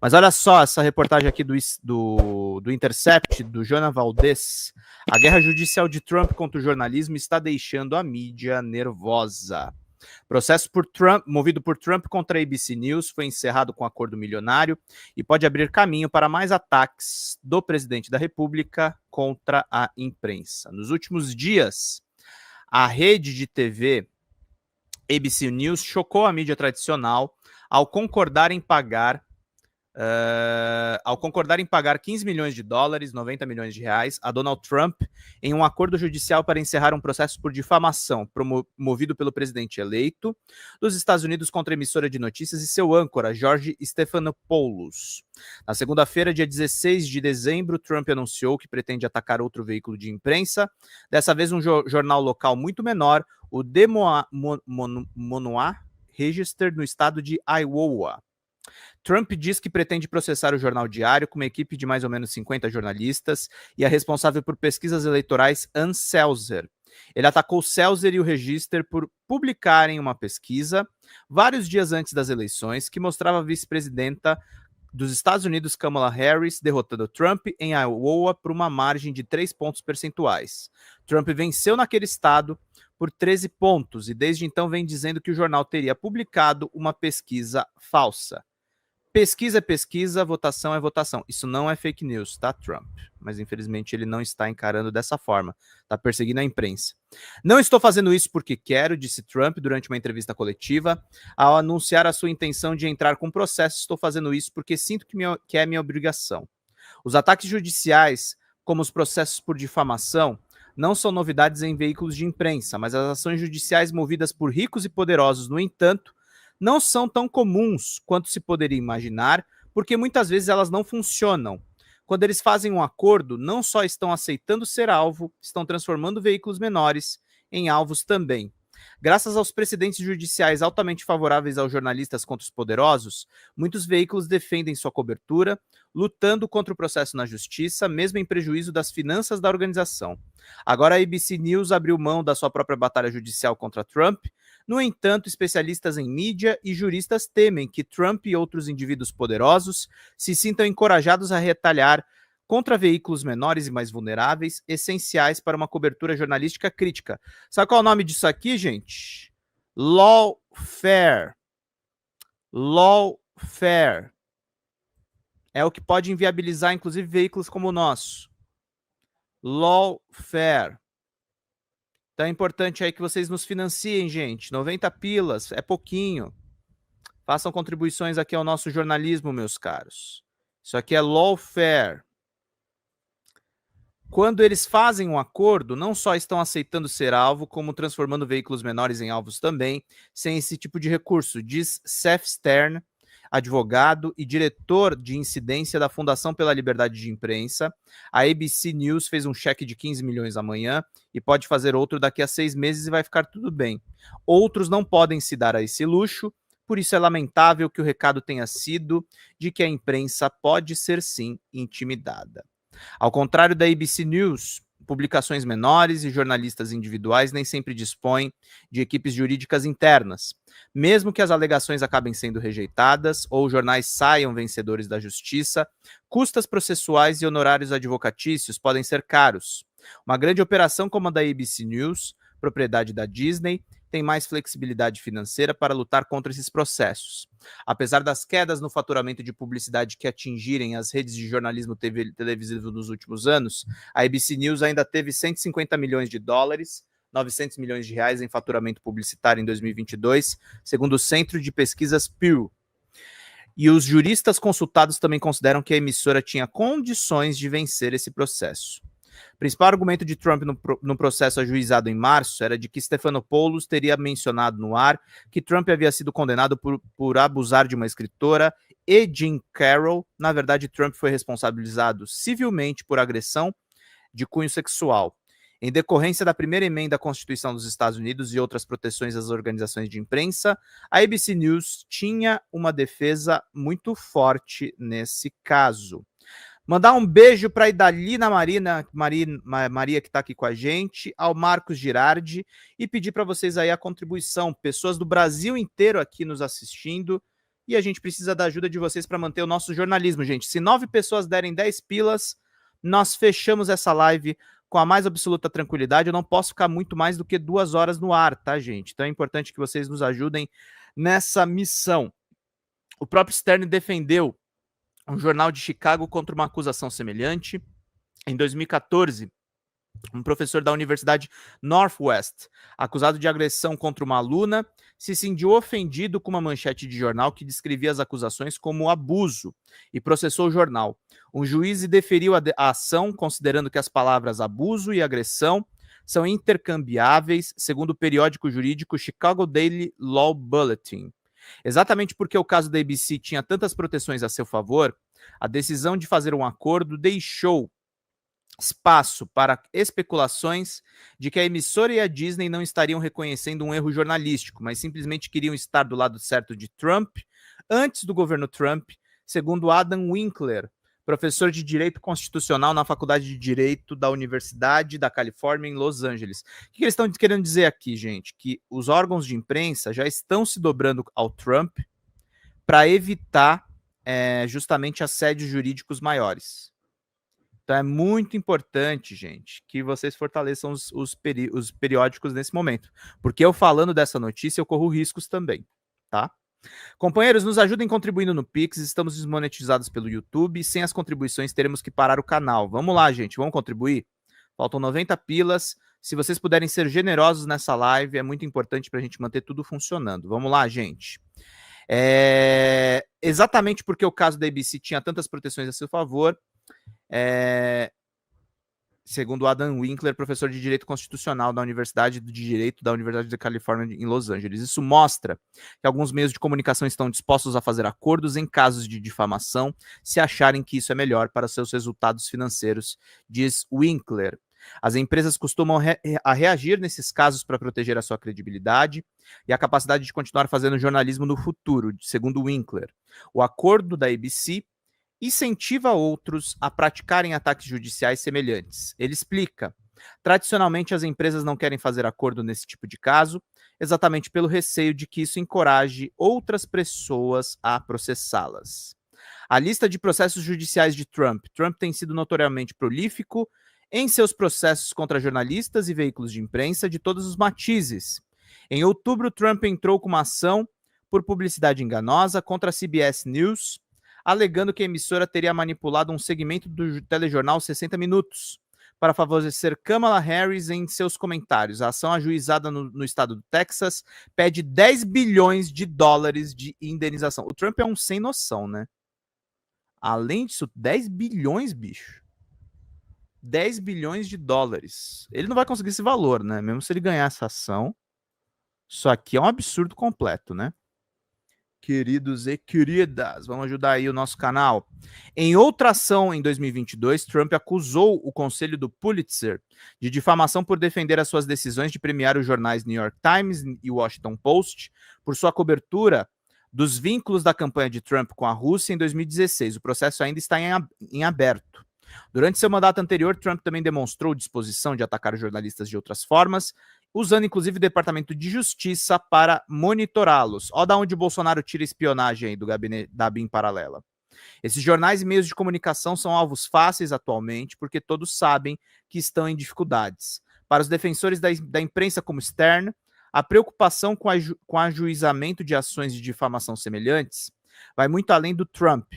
Mas olha só essa reportagem aqui do Intercept, do Jonas Valdez. A guerra judicial de Trump contra o jornalismo está deixando a mídia nervosa. Processo movido por Trump contra a ABC News foi encerrado com acordo milionário e pode abrir caminho para mais ataques do presidente da República contra a imprensa. Nos últimos dias, a rede de TV ABC News chocou a mídia tradicional ao concordar em pagar 15 milhões de dólares, 90 milhões de reais, a Donald Trump em um acordo judicial para encerrar um processo por difamação promovido pelo presidente eleito dos Estados Unidos contra a emissora de notícias e seu âncora, George Stephanopoulos. Na segunda-feira, dia 16 de dezembro, Trump anunciou que pretende atacar outro veículo de imprensa, dessa vez um jornal local muito menor, o Des Moines Register, no estado de Iowa. Trump diz que pretende processar o Jornal Diário com uma equipe de mais ou menos 50 jornalistas e a responsável por pesquisas eleitorais, Ann Selzer. Ele atacou Selzer e o Register por publicarem uma pesquisa vários dias antes das eleições que mostrava a vice-presidenta dos Estados Unidos, Kamala Harris, derrotando Trump em Iowa por uma margem de 3 pontos percentuais. Trump venceu naquele estado por 13 pontos e desde então vem dizendo que o jornal teria publicado uma pesquisa falsa. Pesquisa é pesquisa, votação é votação. Isso não é fake news, tá, Trump? Mas infelizmente ele não está encarando dessa forma. Está perseguindo a imprensa. Não estou fazendo isso porque quero, disse Trump durante uma entrevista coletiva. Ao anunciar a sua intenção de entrar com processo, estou fazendo isso porque sinto que é minha obrigação. Os ataques judiciais, como os processos por difamação, não são novidades em veículos de imprensa, mas as ações judiciais movidas por ricos e poderosos, no entanto, não são tão comuns quanto se poderia imaginar, porque muitas vezes elas não funcionam. Quando eles fazem um acordo, não só estão aceitando ser alvo, estão transformando veículos menores em alvos também. Graças aos precedentes judiciais altamente favoráveis aos jornalistas contra os poderosos, muitos veículos defendem sua cobertura, lutando contra o processo na justiça, mesmo em prejuízo das finanças da organização. Agora a ABC News abriu mão da sua própria batalha judicial contra Trump. No entanto, especialistas em mídia e juristas temem que Trump e outros indivíduos poderosos se sintam encorajados a retalhar contra veículos menores e mais vulneráveis, essenciais para uma cobertura jornalística crítica. Sabe qual é o nome disso aqui, gente? Lawfare. Lawfare. É o que pode inviabilizar, inclusive, veículos como o nosso. Lawfare. Então é importante aí que vocês nos financiem, gente. 90 pilas, é pouquinho. Façam contribuições aqui ao nosso jornalismo, meus caros. Isso aqui é lawfare. Quando eles fazem um acordo, não só estão aceitando ser alvo, como transformando veículos menores em alvos também, sem esse tipo de recurso, diz Seth Stern, advogado e diretor de incidência da Fundação pela Liberdade de Imprensa. A ABC News fez um cheque de 15 milhões amanhã e pode fazer outro daqui a 6 meses e vai ficar tudo bem. Outros não podem se dar a esse luxo, por isso é lamentável que o recado tenha sido de que a imprensa pode ser sim intimidada. Ao contrário da ABC News, publicações menores e jornalistas individuais nem sempre dispõem de equipes jurídicas internas. Mesmo que as alegações acabem sendo rejeitadas ou jornais saiam vencedores da justiça, custas processuais e honorários advocatícios podem ser caros. Uma grande operação como a da ABC News, propriedade da Disney, tem mais flexibilidade financeira para lutar contra esses processos. Apesar das quedas no faturamento de publicidade que atingirem as redes de jornalismo televisivo nos últimos anos, a ABC News ainda teve 150 milhões de dólares, 900 milhões de reais em faturamento publicitário em 2022, segundo o Centro de Pesquisas Pew. E os juristas consultados também consideram que a emissora tinha condições de vencer esse processo. O principal argumento de Trump no processo ajuizado em março era de que Stephanopoulos teria mencionado no ar que Trump havia sido condenado por abusar de uma escritora e Jean Carroll. Na verdade, Trump foi responsabilizado civilmente por agressão de cunho sexual. Em decorrência da primeira emenda à Constituição dos Estados Unidos e outras proteções às organizações de imprensa, a ABC News tinha uma defesa muito forte nesse caso. Mandar um beijo para a Idalina Maria, que está aqui com a gente, ao Marcos Girardi, e pedir para vocês aí a contribuição. Pessoas do Brasil inteiro aqui nos assistindo. e a gente precisa da ajuda de vocês para manter o nosso jornalismo, gente. Se 9 pessoas derem 10 pilas, nós fechamos essa live com a mais absoluta tranquilidade. Eu não posso ficar muito mais do que 2 horas no ar, tá, gente? Então é importante que vocês nos ajudem nessa missão. O próprio Stern defendeu um jornal de Chicago contra uma acusação semelhante. Em 2014, um professor da Universidade Northwest, acusado de agressão contra uma aluna, se sentiu ofendido com uma manchete de jornal que descrevia as acusações como abuso e processou o jornal. Um juiz deferiu a ação, considerando que as palavras abuso e agressão são intercambiáveis, segundo o periódico jurídico Chicago Daily Law Bulletin. Exatamente porque o caso da ABC tinha tantas proteções a seu favor, a decisão de fazer um acordo deixou espaço para especulações de que a emissora e a Disney não estariam reconhecendo um erro jornalístico, mas simplesmente queriam estar do lado certo de Trump antes do governo Trump, segundo Adam Winkler, professor de Direito Constitucional na Faculdade de Direito da Universidade da Califórnia, em Los Angeles. O que eles estão querendo dizer aqui, gente? Que os órgãos de imprensa já estão se dobrando ao Trump para evitar justamente assédios jurídicos maiores. Então é muito importante, gente, que vocês fortaleçam os periódicos nesse momento. Porque eu falando dessa notícia, eu corro riscos também, tá? Companheiros, nos ajudem contribuindo no Pix, estamos desmonetizados pelo YouTube, sem as contribuições teremos que parar o canal. Vamos lá, gente, vamos contribuir? Faltam 90 pilas, se vocês puderem ser generosos nessa live, é muito importante para a gente manter tudo funcionando. Vamos lá, gente. Exatamente porque o caso da ABC tinha tantas proteções a seu favor, segundo Adam Winkler, professor de Direito Constitucional da Universidade de Direito da Universidade da Califórnia em Los Angeles. Isso mostra que alguns meios de comunicação estão dispostos a fazer acordos em casos de difamação, se acharem que isso é melhor para seus resultados financeiros, diz Winkler. As empresas costumam reagir nesses casos para proteger a sua credibilidade e a capacidade de continuar fazendo jornalismo no futuro, segundo Winkler. O acordo da ABC incentiva outros a praticarem ataques judiciais semelhantes. Ele explica: tradicionalmente as empresas não querem fazer acordo nesse tipo de caso, exatamente pelo receio de que isso encoraje outras pessoas a processá-las. A lista de processos judiciais de Trump. Trump tem sido notoriamente prolífico em seus processos contra jornalistas e veículos de imprensa de todos os matizes. Em outubro, Trump entrou com uma ação por publicidade enganosa contra a CBS News, alegando que a emissora teria manipulado um segmento do telejornal 60 Minutos para favorecer Kamala Harris em seus comentários. A ação ajuizada no estado do Texas pede 10 bilhões de dólares de indenização. O Trump é um sem noção, né? Além disso, 10 bilhões, bicho. 10 bilhões de dólares. Ele não vai conseguir esse valor, né? Mesmo se ele ganhar essa ação. Isso aqui é um absurdo completo, né? Queridos e queridas, vamos ajudar aí o nosso canal. Em outra ação em 2022, Trump acusou o conselho do Pulitzer de difamação por defender as suas decisões de premiar os jornais New York Times e Washington Post por sua cobertura dos vínculos da campanha de Trump com a Rússia em 2016. O processo ainda está em aberto. Durante seu mandato anterior, Trump também demonstrou disposição de atacar jornalistas de outras formas, usando inclusive o Departamento de Justiça para monitorá-los. Olha da onde o Bolsonaro tira espionagem aí do gabinete da BIM paralela. Esses jornais e meios de comunicação são alvos fáceis atualmente, porque todos sabem que estão em dificuldades. Para os defensores da imprensa como Stern, a preocupação com o ajuizamento de ações de difamação semelhantes vai muito além do Trump.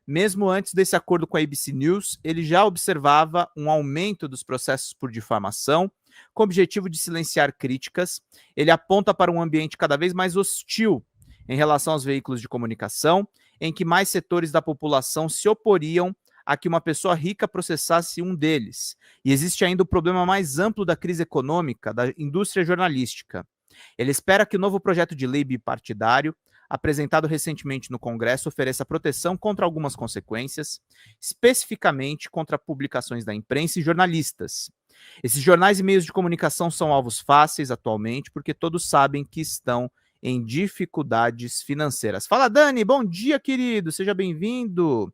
Mesmo antes desse acordo com a ABC News, ele já observava um aumento dos processos por difamação, com o objetivo de silenciar críticas. Ele aponta para um ambiente cada vez mais hostil em relação aos veículos de comunicação, em que mais setores da população se oporiam a que uma pessoa rica processasse um deles. E existe ainda o problema mais amplo da crise econômica da indústria jornalística. Ele espera que o novo projeto de lei bipartidário, apresentado recentemente no Congresso, ofereça proteção contra algumas consequências, especificamente contra publicações da imprensa e jornalistas. Esses jornais e meios de comunicação são alvos fáceis atualmente, porque todos sabem que estão em dificuldades financeiras. Fala, Dani, bom dia, querido, seja bem-vindo.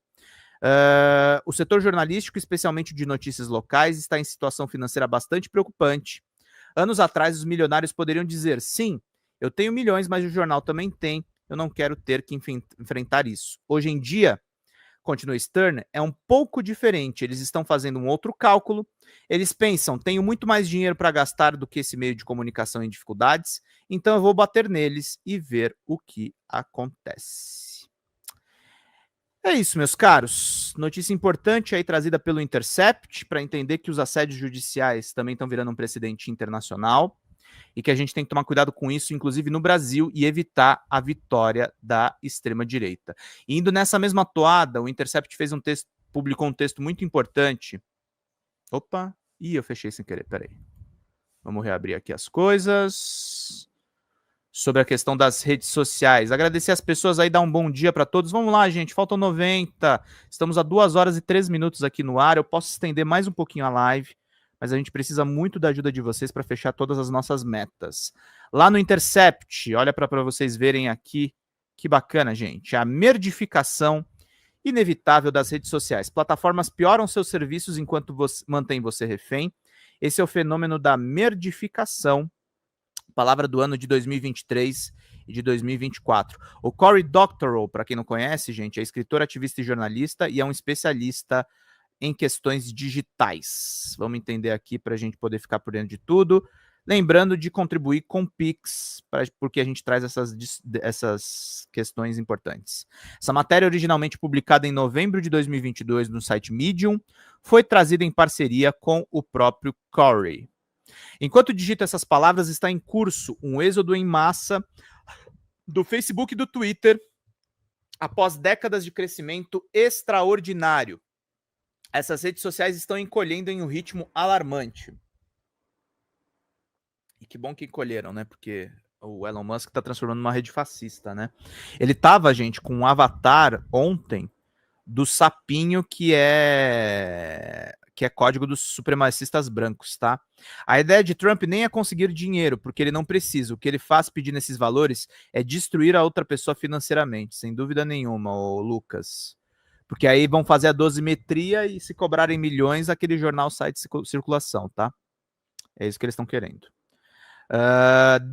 O setor jornalístico, especialmente de notícias locais, está em situação financeira bastante preocupante. Anos atrás, os milionários poderiam dizer, sim, eu tenho milhões, mas o jornal também tem, eu não quero ter que enfrentar isso. Hoje em dia, continua Stern, é um pouco diferente. Eles estão fazendo um outro cálculo. Eles pensam, tenho muito mais dinheiro para gastar do que esse meio de comunicação em dificuldades, então eu vou bater neles e ver o que acontece. É isso, meus caros. Notícia importante aí trazida pelo Intercept para entender que os assédios judiciais também estão virando um precedente internacional e que a gente tem que tomar cuidado com isso, inclusive no Brasil, e evitar a vitória da extrema-direita. Indo nessa mesma toada, o Intercept fez um texto, publicou um texto muito importante. Opa, eu fechei sem querer, peraí. Vamos reabrir aqui as coisas. Sobre a questão das redes sociais. Agradecer as pessoas aí, dar um bom dia para todos. Vamos lá, gente, faltam 90. Estamos a 2 horas e 3 minutos aqui no ar. Eu posso estender mais um pouquinho a live, mas a gente precisa muito da ajuda de vocês para fechar todas as nossas metas. Lá no Intercept, olha para vocês verem aqui, que bacana, gente. A merdificação inevitável das redes sociais. Plataformas pioram seus serviços enquanto mantém você refém. Esse é o fenômeno da merdificação, palavra do ano de 2023 e de 2024. O Cory Doctorow, para quem não conhece, gente, é escritor, ativista e jornalista e é um especialista em questões digitais. Vamos entender aqui para a gente poder ficar por dentro de tudo. Lembrando de contribuir com o Pix, porque a gente traz essas questões importantes. Essa matéria, originalmente publicada em novembro de 2022 no site Medium, foi trazida em parceria com o próprio Cory. Enquanto digito essas palavras, está em curso um êxodo em massa do Facebook e do Twitter após décadas de crescimento extraordinário. Essas redes sociais estão encolhendo em um ritmo alarmante. E que bom que encolheram, né? Porque o Elon Musk está transformando numa rede fascista, né? Ele tava, gente, com um avatar ontem do sapinho que é código dos supremacistas brancos, tá? A ideia de Trump nem é conseguir dinheiro, porque ele não precisa. O que ele faz pedindo esses valores é destruir a outra pessoa financeiramente, sem dúvida nenhuma, ô Lucas. Porque aí vão fazer a dosimetria e se cobrarem milhões, aquele jornal sai de circulação, tá? É isso que eles estão querendo.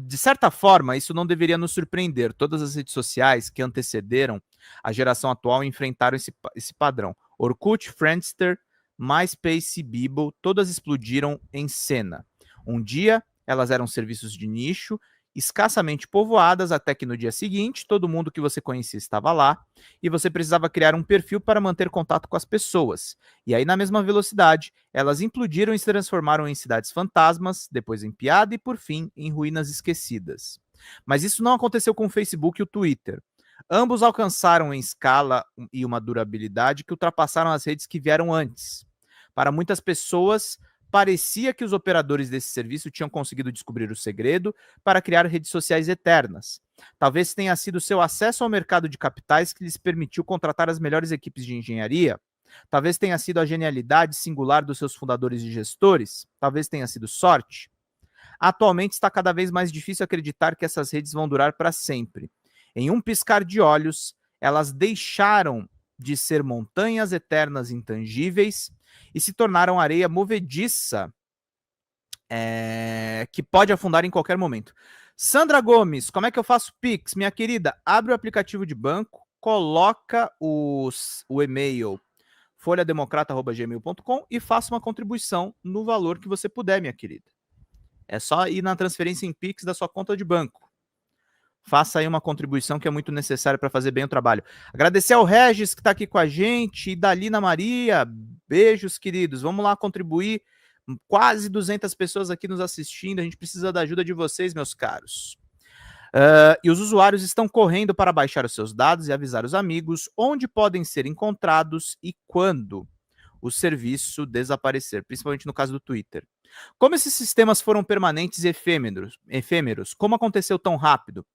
De certa forma, isso não deveria nos surpreender. Todas as redes sociais que antecederam a geração atual enfrentaram esse padrão. Orkut, Friendster, MySpace e Bebo, todas explodiram em cena. Um dia, elas eram serviços de nicho, escassamente povoadas, até que no dia seguinte, todo mundo que você conhecia estava lá, e você precisava criar um perfil para manter contato com as pessoas. E aí, na mesma velocidade, elas implodiram e se transformaram em cidades fantasmas, depois em piada e, por fim, em ruínas esquecidas. Mas isso não aconteceu com o Facebook e o Twitter. Ambos alcançaram em escala e uma durabilidade que ultrapassaram as redes que vieram antes. Para muitas pessoas, parecia que os operadores desse serviço tinham conseguido descobrir o segredo para criar redes sociais eternas. Talvez tenha sido seu acesso ao mercado de capitais que lhes permitiu contratar as melhores equipes de engenharia. Talvez tenha sido a genialidade singular dos seus fundadores e gestores. Talvez tenha sido sorte. Atualmente está cada vez mais difícil acreditar que essas redes vão durar para sempre. Em um piscar de olhos, elas deixaram de ser montanhas eternas intangíveis e se tornaram areia movediça que pode afundar em qualquer momento. Sandra Gomes, como é que eu faço Pix? Minha querida, abre o aplicativo de banco, coloca o e-mail folhademocrata@gmail.com e faça uma contribuição no valor que você puder, minha querida. É só ir na transferência em Pix da sua conta de banco. Faça aí uma contribuição que é muito necessária para fazer bem o trabalho. Agradecer ao Regis que está aqui com a gente, e da Lina Maria. Beijos, queridos. Vamos lá contribuir. Quase 200 pessoas aqui nos assistindo. A gente precisa da ajuda de vocês, meus caros. E os usuários estão correndo para baixar os seus dados e avisar os amigos onde podem ser encontrados e quando o serviço desaparecer, principalmente no caso do Twitter. Como esses sistemas foram permanentes e efêmeros, como aconteceu tão rápido?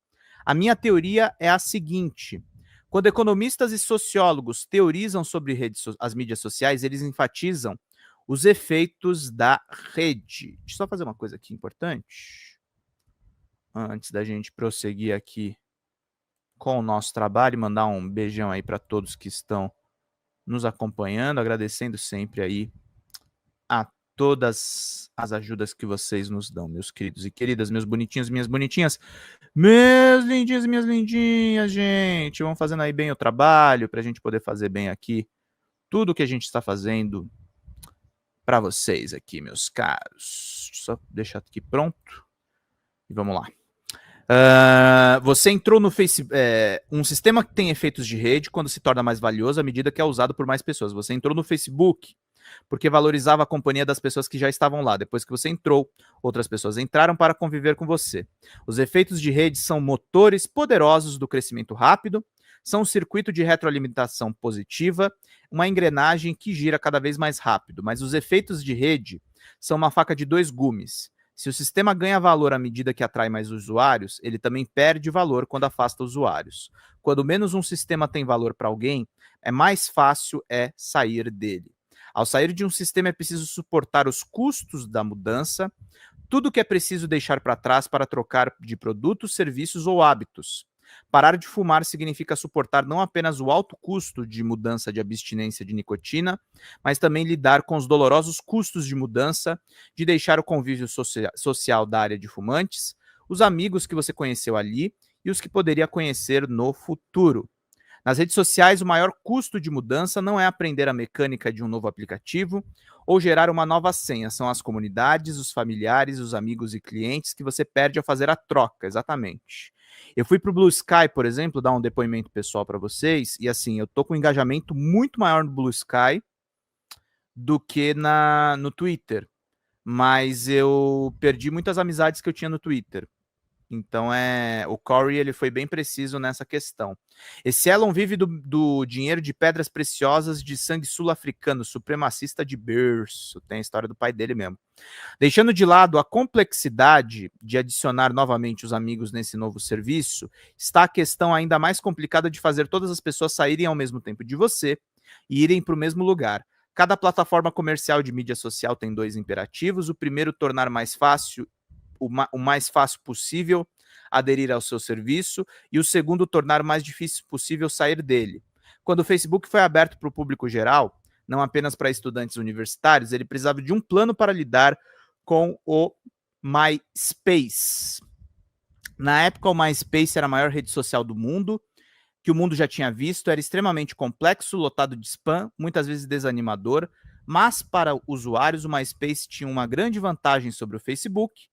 A minha teoria é a seguinte: quando economistas e sociólogos teorizam sobre as mídias sociais, eles enfatizam os efeitos da rede. Deixa eu só fazer uma coisa aqui importante, antes da gente prosseguir aqui com o nosso trabalho, e mandar um beijão aí para todos que estão nos acompanhando, agradecendo sempre aí a todas as ajudas que vocês nos dão, meus queridos e queridas, meus bonitinhos e minhas bonitinhas, meus lindinhos e minhas lindinhas, gente. Vamos fazendo aí bem o trabalho para a gente poder fazer bem aqui tudo que a gente está fazendo para vocês aqui, meus caros. Só deixar aqui pronto e vamos lá. Você entrou no Facebook. Um sistema que tem efeitos de rede quando se torna mais valioso à medida que é usado por mais pessoas. Você entrou no Facebook porque valorizava a companhia das pessoas que já estavam lá. Depois que você entrou, outras pessoas entraram para conviver com você. Os efeitos de rede são motores poderosos do crescimento rápido, são um circuito de retroalimentação positiva, uma engrenagem que gira cada vez mais rápido. Mas os efeitos de rede são uma faca de dois gumes. Se o sistema ganha valor à medida que atrai mais usuários, ele também perde valor quando afasta usuários. Quando menos um sistema tem valor para alguém, é mais fácil sair dele. Ao sair de um sistema é preciso suportar os custos da mudança, tudo que é preciso deixar para trás para trocar de produtos, serviços ou hábitos. Parar de fumar significa suportar não apenas o alto custo de mudança de abstinência de nicotina, mas também lidar com os dolorosos custos de mudança, de deixar o convívio social da área de fumantes, os amigos que você conheceu ali e os que poderia conhecer no futuro. Nas redes sociais, o maior custo de mudança não é aprender a mecânica de um novo aplicativo ou gerar uma nova senha, são as comunidades, os familiares, os amigos e clientes que você perde ao fazer a troca, exatamente. Eu fui para o Blue Sky, por exemplo, dar um depoimento pessoal para vocês, e assim, eu tô com um engajamento muito maior no Blue Sky do que no Twitter, mas eu perdi muitas amizades que eu tinha no Twitter. Então, o Corey ele foi bem preciso nessa questão. Esse Elon vive do dinheiro de pedras preciosas de sangue sul-africano, supremacista de berço. Tem a história do pai dele mesmo. Deixando de lado a complexidade de adicionar novamente os amigos nesse novo serviço, está a questão ainda mais complicada de fazer todas as pessoas saírem ao mesmo tempo de você e irem para o mesmo lugar. Cada plataforma comercial de mídia social tem dois imperativos. O primeiro, tornar mais fácil o mais fácil possível aderir ao seu serviço, e o segundo, tornar o mais difícil possível sair dele. Quando o Facebook foi aberto para o público geral, não apenas para estudantes universitários, ele precisava de um plano para lidar com o MySpace. Na época, o MySpace era a maior rede social do mundo, que o mundo já tinha visto, era extremamente complexo, lotado de spam, muitas vezes desanimador, mas para usuários o MySpace tinha uma grande vantagem sobre o Facebook: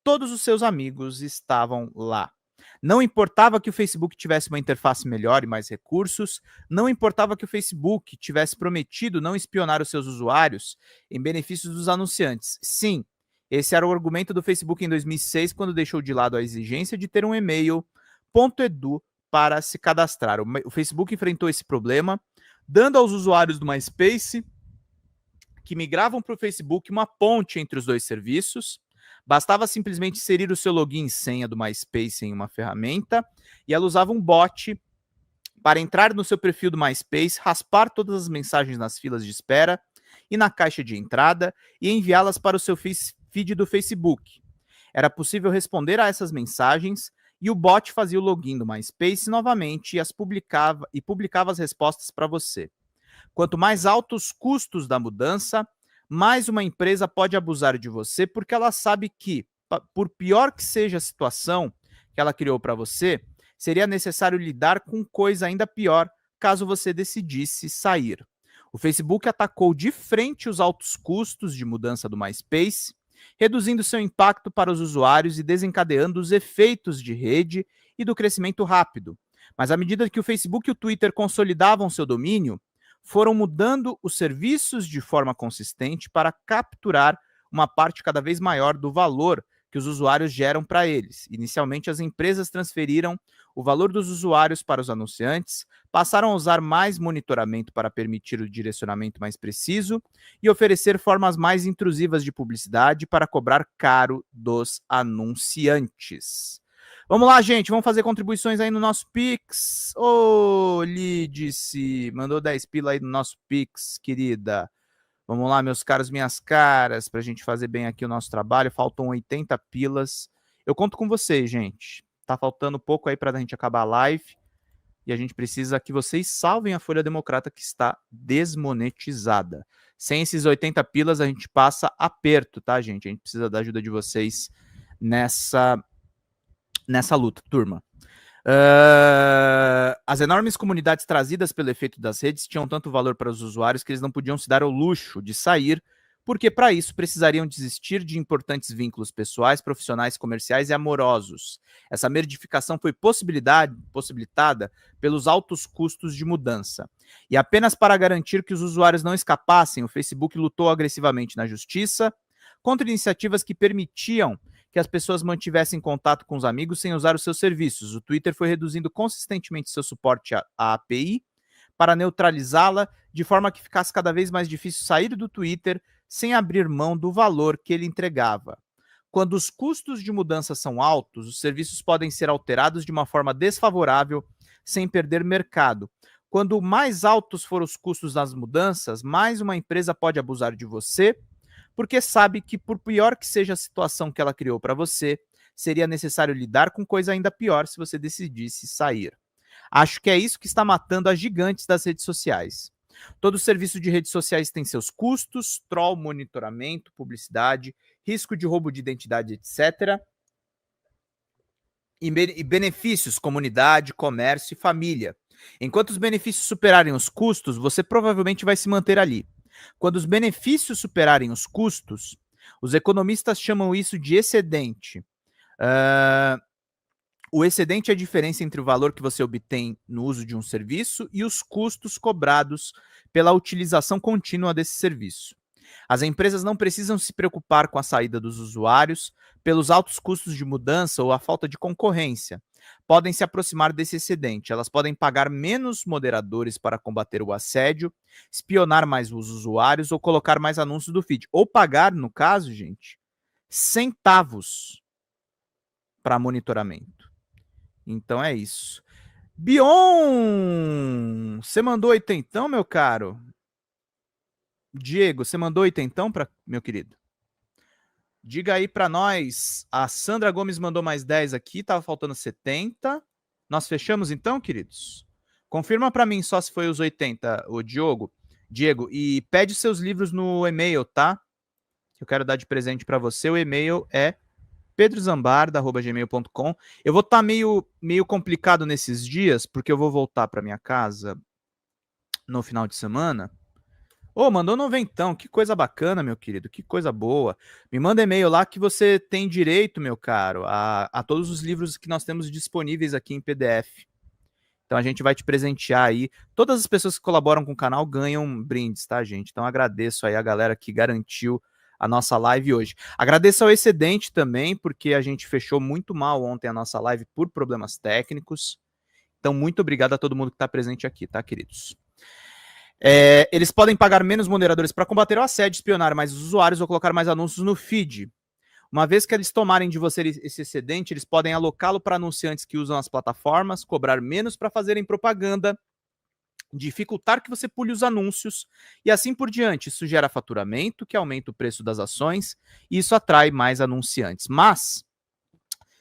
todos os seus amigos estavam lá. Não importava que o Facebook tivesse uma interface melhor e mais recursos, não importava que o Facebook tivesse prometido não espionar os seus usuários em benefício dos anunciantes. Sim, esse era o argumento do Facebook em 2006, quando deixou de lado a exigência de ter um e-mail .edu para se cadastrar. O Facebook enfrentou esse problema, dando aos usuários do MySpace que migravam para o Facebook uma ponte entre os dois serviços. Bastava simplesmente inserir o seu login e senha do MySpace em uma ferramenta, e ela usava um bot para entrar no seu perfil do MySpace, raspar todas as mensagens nas filas de espera e na caixa de entrada e enviá-las para o seu feed do Facebook. Era possível responder a essas mensagens e o bot fazia o login do MySpace novamente e publicava as respostas para você. Quanto mais altos os custos da mudança, mais uma empresa pode abusar de você, porque ela sabe que, por pior que seja a situação que ela criou para você, seria necessário lidar com coisa ainda pior caso você decidisse sair. O Facebook atacou de frente os altos custos de mudança do MySpace, reduzindo seu impacto para os usuários e desencadeando os efeitos de rede e do crescimento rápido. Mas à medida que o Facebook e o Twitter consolidavam seu domínio, foram mudando os serviços de forma consistente para capturar uma parte cada vez maior do valor que os usuários geram para eles. Inicialmente, as empresas transferiram o valor dos usuários para os anunciantes, passaram a usar mais monitoramento para permitir o direcionamento mais preciso e oferecer formas mais intrusivas de publicidade para cobrar caro dos anunciantes. Vamos lá, gente, vamos fazer contribuições aí no nosso Pix. Ô, Lidice, mandou 10 pila aí no nosso Pix, querida. Vamos lá, meus caros, minhas caras, pra gente fazer bem aqui o nosso trabalho. Faltam 80 pilas. Eu conto com vocês, gente. Tá faltando pouco aí pra gente acabar a live. E a gente precisa que vocês salvem a Folha Democrata, que está desmonetizada. Sem esses 80 pilas, a gente passa aperto, tá, gente? A gente precisa da ajuda de vocês nessa luta, turma. As enormes comunidades trazidas pelo efeito das redes tinham tanto valor para os usuários que eles não podiam se dar ao luxo de sair, porque para isso precisariam desistir de importantes vínculos pessoais, profissionais, comerciais e amorosos. Essa merdificação foi possibilitada pelos altos custos de mudança. E apenas para garantir que os usuários não escapassem, o Facebook lutou agressivamente na justiça contra iniciativas que permitiam que as pessoas mantivessem contato com os amigos sem usar os seus serviços. O Twitter foi reduzindo consistentemente seu suporte à API para neutralizá-la, de forma que ficasse cada vez mais difícil sair do Twitter sem abrir mão do valor que ele entregava. Quando os custos de mudança são altos, os serviços podem ser alterados de uma forma desfavorável sem perder mercado. Quando mais altos forem os custos das mudanças, mais uma empresa pode abusar de você, porque sabe que, por pior que seja a situação que ela criou para você, seria necessário lidar com coisa ainda pior se você decidisse sair. Acho que é isso que está matando as gigantes das redes sociais. Todo serviço de redes sociais tem seus custos, troll, monitoramento, publicidade, risco de roubo de identidade, etc. E benefícios, comunidade, comércio e família. Enquanto os benefícios superarem os custos, você provavelmente vai se manter ali. Quando os benefícios superarem os custos, os economistas chamam isso de excedente. O excedente é a diferença entre o valor que você obtém no uso de um serviço e os custos cobrados pela utilização contínua desse serviço. As empresas não precisam se preocupar com a saída dos usuários pelos altos custos de mudança ou a falta de concorrência. Podem se aproximar desse excedente. Elas podem pagar menos moderadores para combater o assédio, espionar mais os usuários ou colocar mais anúncios do feed. Ou pagar, no caso, gente, centavos para monitoramento. Então é isso. Bion! Você mandou oitentão, meu caro? Diego, você mandou oitentão, meu querido? Diga aí para nós. A Sandra Gomes mandou mais 10 aqui, tava faltando 70. Nós fechamos então, queridos? Confirma para mim só se foi os 80, o Diego, e pede seus livros no e-mail, tá? Eu quero dar de presente para você. O e-mail é pedrozambarda@gmail.com. Eu vou estar meio complicado nesses dias, porque eu vou voltar para minha casa no final de semana. Mandou noventão, que coisa bacana, meu querido, que coisa boa. Me manda e-mail lá que você tem direito, meu caro, a todos os livros que nós temos disponíveis aqui em PDF. Então a gente vai te presentear aí. Todas as pessoas que colaboram com o canal ganham brindes, tá, gente? Então agradeço aí a galera que garantiu a nossa live hoje. Agradeço ao Excedente também, porque a gente fechou muito mal ontem a nossa live por problemas técnicos. Então muito obrigado a todo mundo que está presente aqui, tá, queridos? Eles podem pagar menos moderadores para combater o assédio, espionar mais os usuários ou colocar mais anúncios no feed. Uma vez que eles tomarem de você esse excedente, eles podem alocá-lo para anunciantes que usam as plataformas, cobrar menos para fazerem propaganda, dificultar que você pule os anúncios e assim por diante. Isso gera faturamento, que aumenta o preço das ações e isso atrai mais anunciantes. Mas,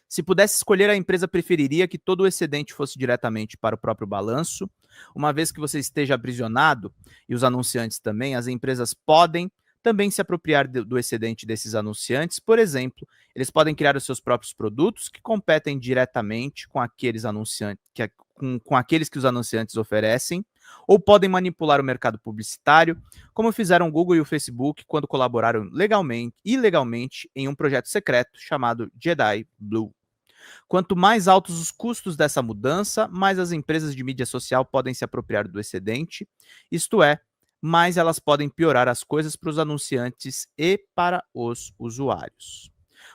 se pudesse escolher, a empresa preferiria que todo o excedente fosse diretamente para o próprio balanço. Uma vez que você esteja aprisionado, e os anunciantes também, as empresas podem também se apropriar do excedente desses anunciantes. Por exemplo, eles podem criar os seus próprios produtos que competem diretamente com aqueles anunciantes, com aqueles que os anunciantes oferecem, ou podem manipular o mercado publicitário, como fizeram o Google e o Facebook quando colaboraram ilegalmente em um projeto secreto chamado Jedi Blue. Quanto mais altos os custos dessa mudança, mais as empresas de mídia social podem se apropriar do excedente, isto é, mais elas podem piorar as coisas para os anunciantes e para os usuários.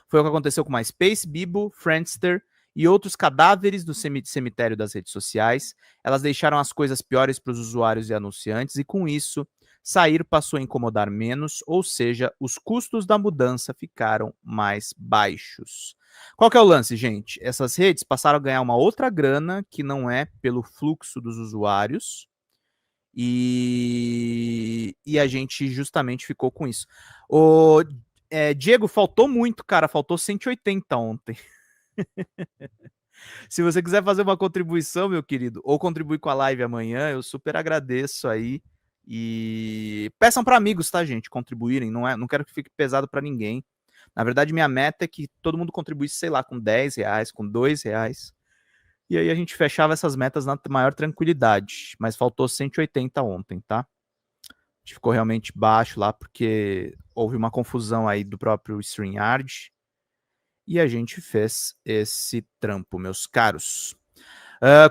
Foi o que aconteceu com MySpace, Bibo, Friendster e outros cadáveres do cemitério das redes sociais. Elas deixaram as coisas piores para os usuários e anunciantes e, com isso, sair passou a incomodar menos, ou seja, os custos da mudança ficaram mais baixos. Qual que é o lance, gente? Essas redes passaram a ganhar uma outra grana que não é pelo fluxo dos usuários e a gente justamente ficou com isso. Diego, faltou muito, cara. Faltou 180 ontem. Se você quiser fazer uma contribuição, meu querido, ou contribuir com a live amanhã, eu super agradeço aí E peçam para amigos, tá, gente, contribuírem, não quero que fique pesado para ninguém. Na verdade, minha meta é que todo mundo contribuísse, sei lá, com R$10, com R$2. E aí a gente fechava essas metas na maior tranquilidade. Mas faltou 180 ontem, tá? A gente ficou realmente baixo lá porque houve uma confusão aí do próprio StreamYard. E a gente fez esse trampo, meus caros.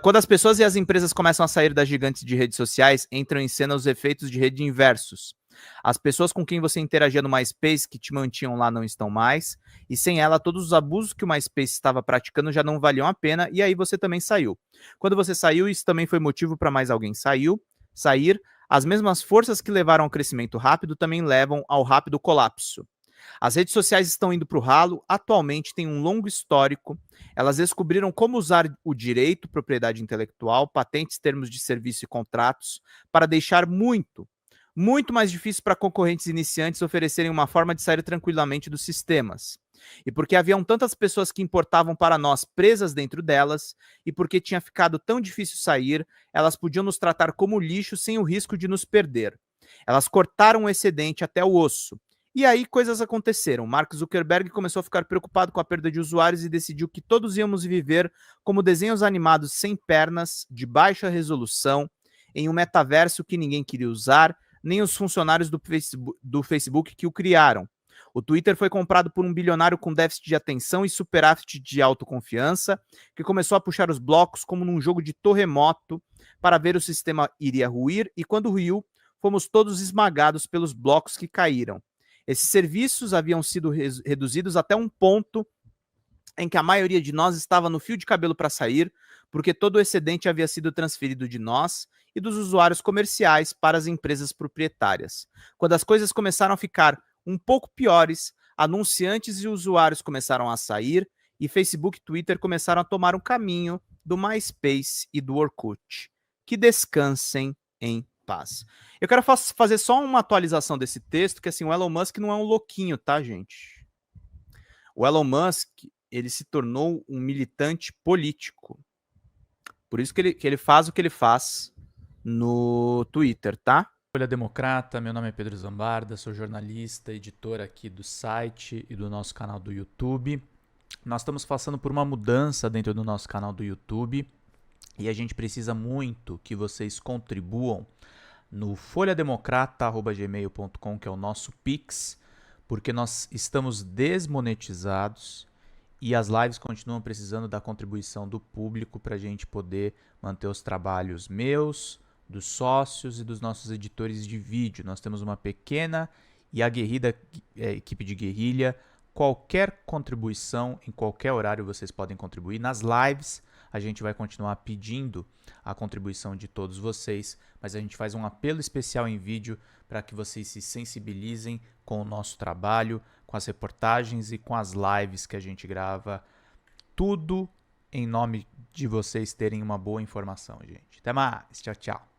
Quando as pessoas e as empresas começam a sair das gigantes de redes sociais, entram em cena os efeitos de rede inversos. As pessoas com quem você interagia no MySpace, que te mantinham lá, não estão mais, e sem ela, todos os abusos que o MySpace estava praticando já não valiam a pena, e aí você também saiu. Quando você saiu, isso também foi motivo para mais alguém sair. As mesmas forças que levaram ao crescimento rápido também levam ao rápido colapso. As redes sociais estão indo para o ralo, atualmente tem um longo histórico. Elas descobriram como usar o direito, propriedade intelectual, patentes, termos de serviço e contratos para deixar muito mais difícil para concorrentes iniciantes oferecerem uma forma de sair tranquilamente dos sistemas. E porque haviam tantas pessoas que importavam para nós presas dentro delas, e porque tinha ficado tão difícil sair, elas podiam nos tratar como lixo sem o risco de nos perder. Elas cortaram o excedente até o osso. E aí coisas aconteceram. Mark Zuckerberg começou a ficar preocupado com a perda de usuários e decidiu que todos íamos viver como desenhos animados sem pernas, de baixa resolução, em um metaverso que ninguém queria usar, nem os funcionários do Facebook que o criaram. O Twitter foi comprado por um bilionário com déficit de atenção e superávit de autoconfiança, que começou a puxar os blocos como num jogo de torremoto para ver o sistema iria ruir, e quando ruiu, fomos todos esmagados pelos blocos que caíram. Esses serviços haviam sido reduzidos até um ponto em que a maioria de nós estava no fio de cabelo para sair, porque todo o excedente havia sido transferido de nós e dos usuários comerciais para as empresas proprietárias. Quando as coisas começaram a ficar um pouco piores, anunciantes e usuários começaram a sair e Facebook e Twitter começaram a tomar um caminho do MySpace e do Orkut. Que descansem em paz. Eu quero fazer só uma atualização desse texto, que assim, o Elon Musk não é um louquinho, tá, gente? O Elon Musk, ele se tornou um militante político. Por isso que ele faz o que ele faz no Twitter, tá? Folha Democrata, meu nome é Pedro Zambarda, sou jornalista, editor aqui do site e do nosso canal do YouTube. Nós estamos passando por uma mudança dentro do nosso canal do YouTube e a gente precisa muito que vocês contribuam no folhademocrata@gmail.com, que é o nosso Pix, porque nós estamos desmonetizados e as lives continuam precisando da contribuição do público para a gente poder manter os trabalhos meus, dos sócios e dos nossos editores de vídeo. Nós temos uma pequena e aguerrida equipe de guerrilha. Qualquer contribuição, em qualquer horário vocês podem contribuir. Nas lives a gente vai continuar pedindo a contribuição de todos vocês, mas a gente faz um apelo especial em vídeo para que vocês se sensibilizem com o nosso trabalho, com as reportagens e com as lives que a gente grava. Tudo em nome de vocês terem uma boa informação, gente. Até mais. Tchau, tchau.